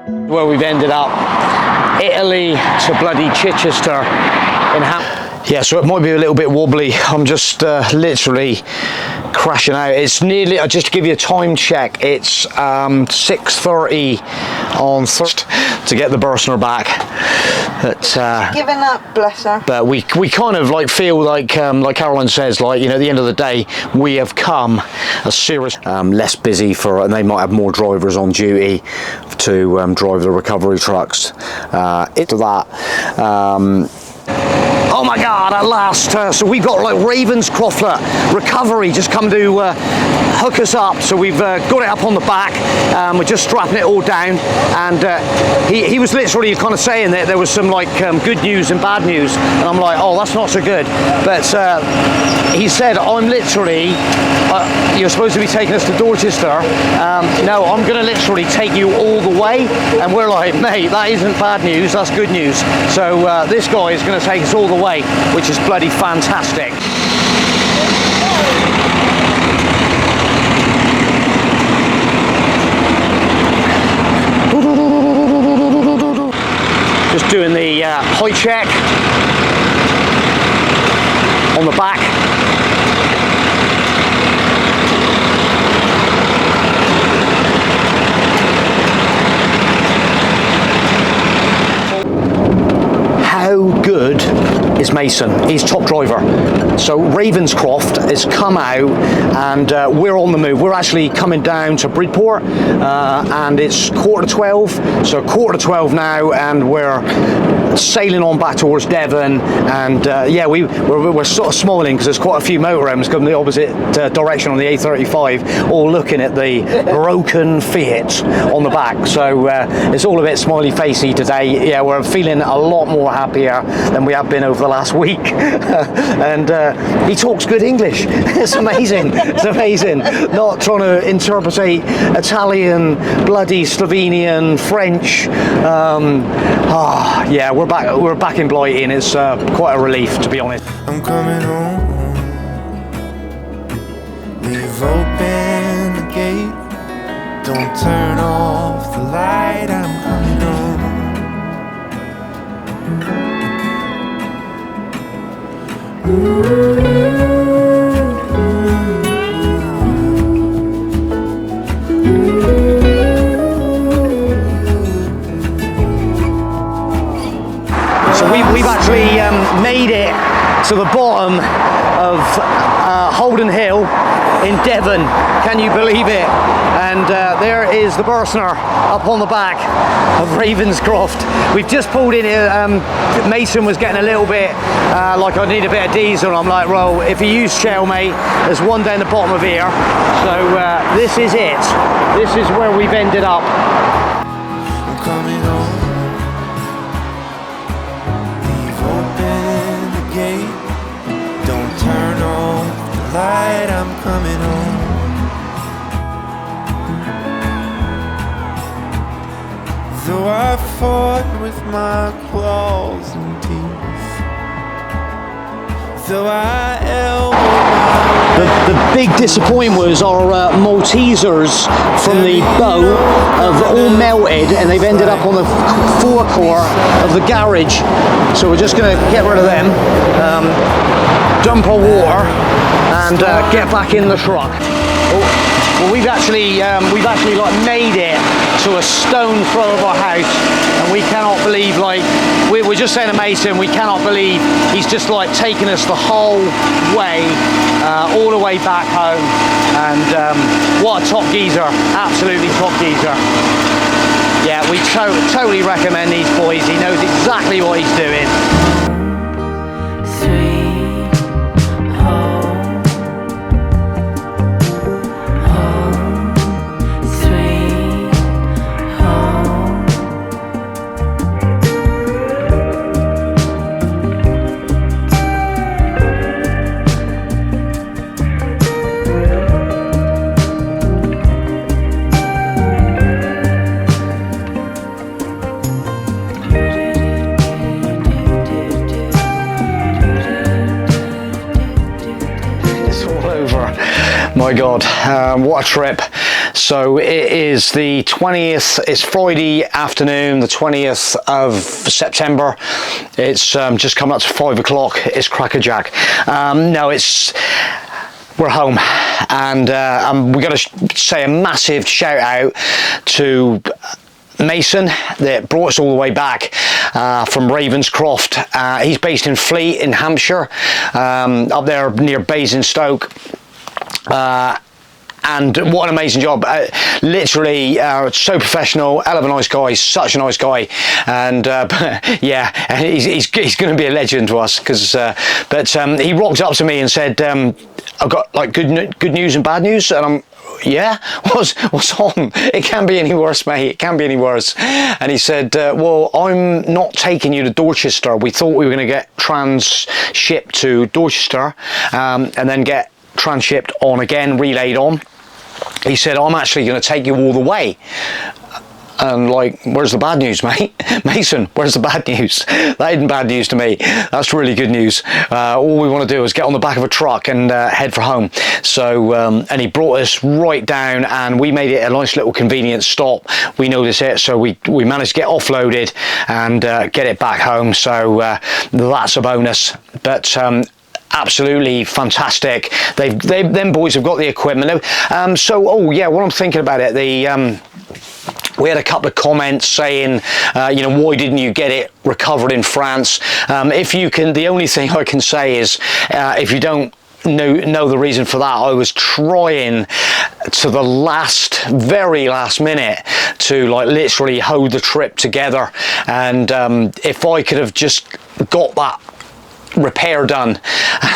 Where we've ended up, Italy to bloody Chichester in yeah, so it might be a little bit wobbly. I'm just literally crashing out. It's nearly, just to give you a time check, it's 6:30 on Thursday to get the Bursner back. But giving up, bless her. But we kind of like feel like Caroline says, like, you know, at the end of the day, we have come a serious less busy for, and they might have more drivers on duty to drive the recovery trucks. Into that. Oh my God, at last. So we've got like Ravenscroft recovery just come to hook us up. So we've got it up on the back. We're just strapping it all down. And he was literally kind of saying that there was some like good news and bad news. And I'm like, oh, that's not so good. But he said, I'm literally, you're supposed to be taking us to Dorchester. No, I'm going to literally take you all the way. And we're like, mate, that isn't bad news, that's good news. So this guy is going to take us all the way, which is bloody fantastic. Just doing the height check on the back. How good is Mason? He's top driver. So Ravenscroft has come out and we're on the move. We're actually coming down to Bridport and it's 11:45. So 11:45 now, and we're sailing on back towards Devon. And yeah, we're sort of smiling because there's quite a few motorhomes coming the opposite direction on the A35, all looking at the broken Fiat on the back. So it's all a bit smiley facey today. Yeah, we're feeling a lot more happier than we have been over the last week. And he talks good English. It's amazing. It's amazing. Not trying to interpret Italian, bloody Slovenian, French. Yeah, we're back in Blighty, and it's quite a relief, to be honest. I'm coming home. Leave open the gate. Don't turn off the light. I'm coming home. So we've actually made it to the bottom of Holden Hill in Devon. Can you believe it? And there is the Bursner up on the back of Ravenscroft. We've just pulled in here. Mason was getting a little bit like, I need a bit of diesel. I'm like, well, if you use Shell, mate, there's one down the bottom of here. So this is it. This is where we've ended up. I'm coming home. Leave open the gate. Don't turn off the light. I'm coming home. Though I fought with my claws and teeth, though I elbowed The big disappointment was our Maltesers from the boat have all melted, and they've ended up on the forecourt of the garage. So we're just going to get rid of them, dump our water, and get back in the truck. Well, we've actually like made it to a stone throw of our house, and we cannot believe, like, we're just saying to Mason, we cannot believe he's just like taken us the whole way, all the way back home. And what a top geezer, absolutely top geezer. Yeah, we totally recommend these boys. He knows exactly what he's doing. My God, what a trip. So it is the 20th, it's Friday afternoon, the 20th of September. It's just coming up to 5 o'clock, it's crackerjack. No, we're home, and we've got to say a massive shout out to Mason that brought us all the way back from Ravenscroft. He's based in Fleet in Hampshire, up there near Basingstoke. And what an amazing job. Literally so professional, hell of a nice guy, such a nice guy. And yeah, he's going to be a legend to us, because but he rocked up to me and said, I've got like good news and bad news. And I'm, yeah, what's on? It can't be any worse, mate. It can't be any worse. And he said, well, I'm not taking you to Dorchester. We thought we were going to get transshipped to Dorchester, and then get transshipped on again, relayed on. He said, I'm actually going to take you all the way. And like, where's the bad news, mate? Mason, where's the bad news? That isn't bad news to me. That's really good news. All we want to do is get on the back of a truck and head for home. So, and he brought us right down, and we made it a nice little convenient stop. We noticed it, so we managed to get offloaded and get it back home. So that's a bonus. But absolutely fantastic. Them boys have got the equipment. So, oh yeah, what I'm thinking about it, we had a couple of comments saying, you know, why didn't you get it recovered in France? If you can, the only thing I can say is, if you don't know the reason for that, I was trying to the very last minute to like literally hold the trip together, and if I could have just got that repair done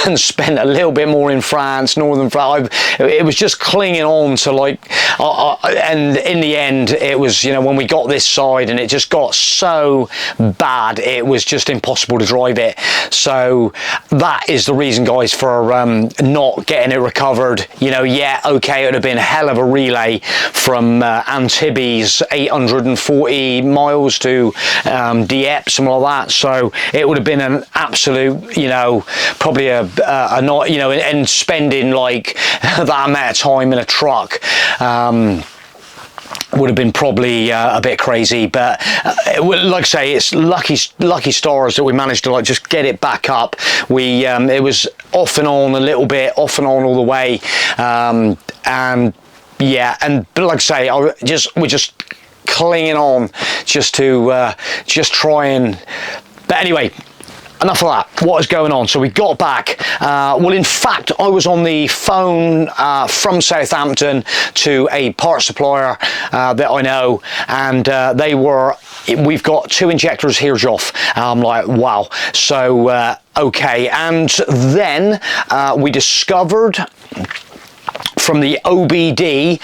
and spent a little bit more in France, northern France, it was just clinging on to like, and in the end it was, you know, when we got this side and it just got so bad, it was just impossible to drive it. So that is the reason, guys, for not getting it recovered. You know, yeah, okay, it would have been a hell of a relay from Antibes, 840 miles to Dieppe, something like that. So it would have been an absolute, you know, probably a not, you know, and spending like that amount of time in a truck would have been probably a bit crazy. But like I say, it's lucky stars that we managed to like just get it back up. We it was off and on a little bit, off and on all the way, and yeah, and but like I say, we're just clinging on just to just try and. But anyway, enough of that. What is going on? So we got back. Well, in fact, I was on the phone from Southampton to a parts supplier that I know, and we've got 2 injectors here, Joff. I'm like, wow. So, okay. And then we discovered from the OBD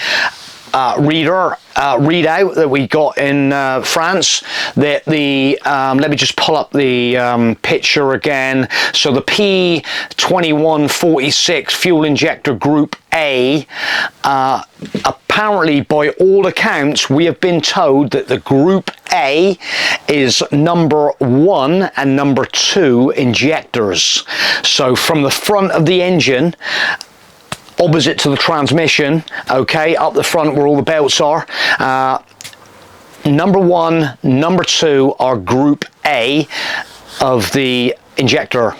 readout that we got in France that the let me just pull up the picture again. So the P2146 fuel injector group A, apparently by all accounts we have been told that the group A is number 1 and number 2 injectors. So from the front of the engine, opposite to the transmission, okay, up the front where all the belts are, number 1, number 2 are group A of the injector.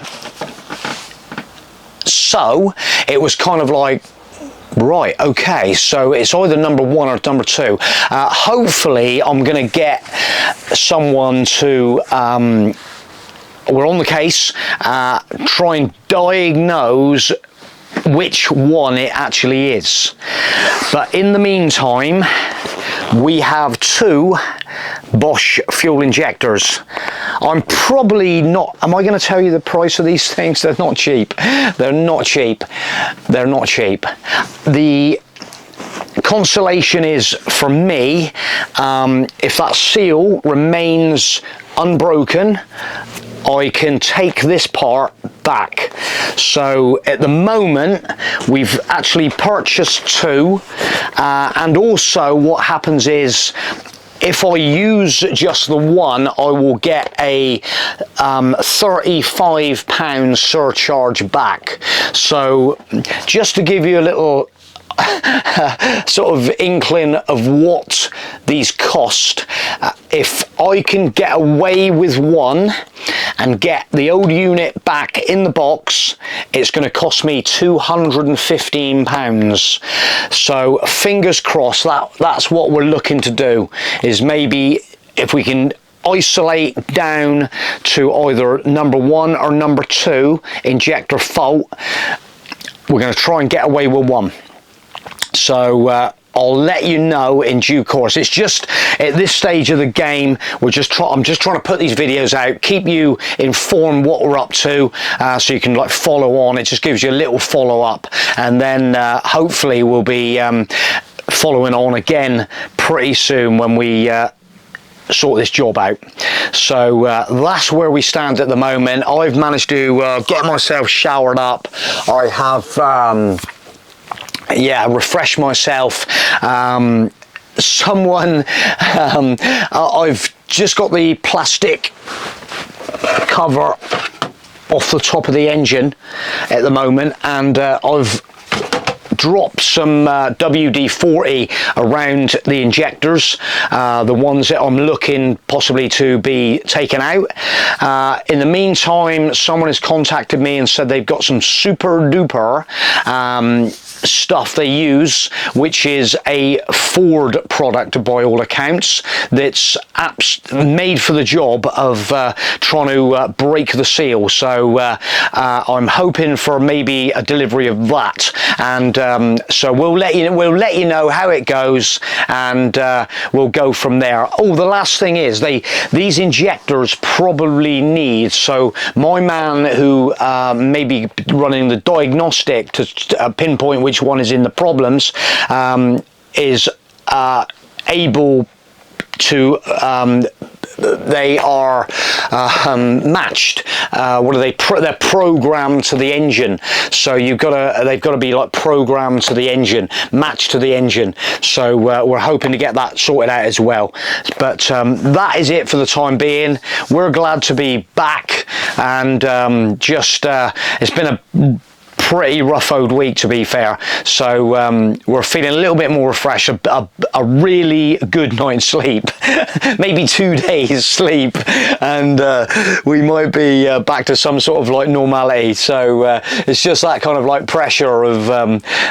So it was kind of like, right, okay, so it's either number 1 or number 2. Hopefully I'm going to get someone to we're on the case, try and diagnose which one it actually is. But in the meantime, we have 2 Bosch fuel injectors. I'm probably not, am I going to tell you the price of these things? They're not cheap. They're not cheap. They're not cheap. The consolation is for me, if that seal remains unbroken, I can take this part back. So at the moment we've actually purchased 2, and also what happens is if I use just the one, I will get a £35 surcharge back. So just to give you a little sort of inkling of what these cost. If I can get away with one and get the old unit back in the box, it's going to cost me £215. So fingers crossed, that's what we're looking to do, is maybe if we can isolate down to either number 1 or number 2 injector fault, we're going to try and get away with one. So I'll let you know in due course. It's just at this stage of the game, I'm just trying to put these videos out, keep you informed what we're up to, so you can like follow on. It just gives you a little follow up, and then hopefully we'll be following on again pretty soon when we sort this job out. So that's where we stand at the moment. I've managed to get myself showered up. I have refresh myself. I've just got the plastic cover off the top of the engine at the moment, and I've dropped some WD-40 around the injectors, the ones that I'm looking possibly to be taken out. In the meantime, someone has contacted me and said they've got some super duper stuff they use, which is a Ford product by all accounts, that's made for the job of trying to break the seal. So I'm hoping for maybe a delivery of that, and so we'll let you know how it goes, and we'll go from there. Oh, the last thing is these injectors probably need, so my man who may be running the diagnostic to pinpoint which one is in the problems, is able to they are matched. What are they? They're programmed to the engine. So they've got to be like programmed to the engine, matched to the engine. So we're hoping to get that sorted out as well. But that is it for the time being. We're glad to be back, and it's been a pretty rough old week, to be fair. So we're feeling a little bit more refreshed, a really good night's sleep, maybe 2 days sleep, and we might be back to some sort of like normality. So it's just that kind of like pressure of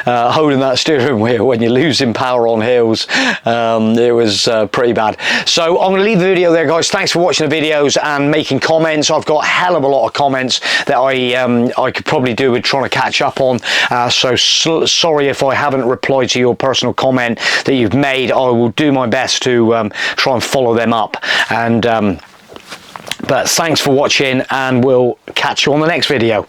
holding that steering wheel when you're losing power on hills. It was pretty bad. So I'm going to leave the video there, guys. Thanks for watching the videos and making comments. I've got a hell of a lot of comments that I could probably do with trying to catch up on, so sorry if I haven't replied to your personal comment that you've made. I will do my best to try and follow them up, and but thanks for watching, and we'll catch you on the next video.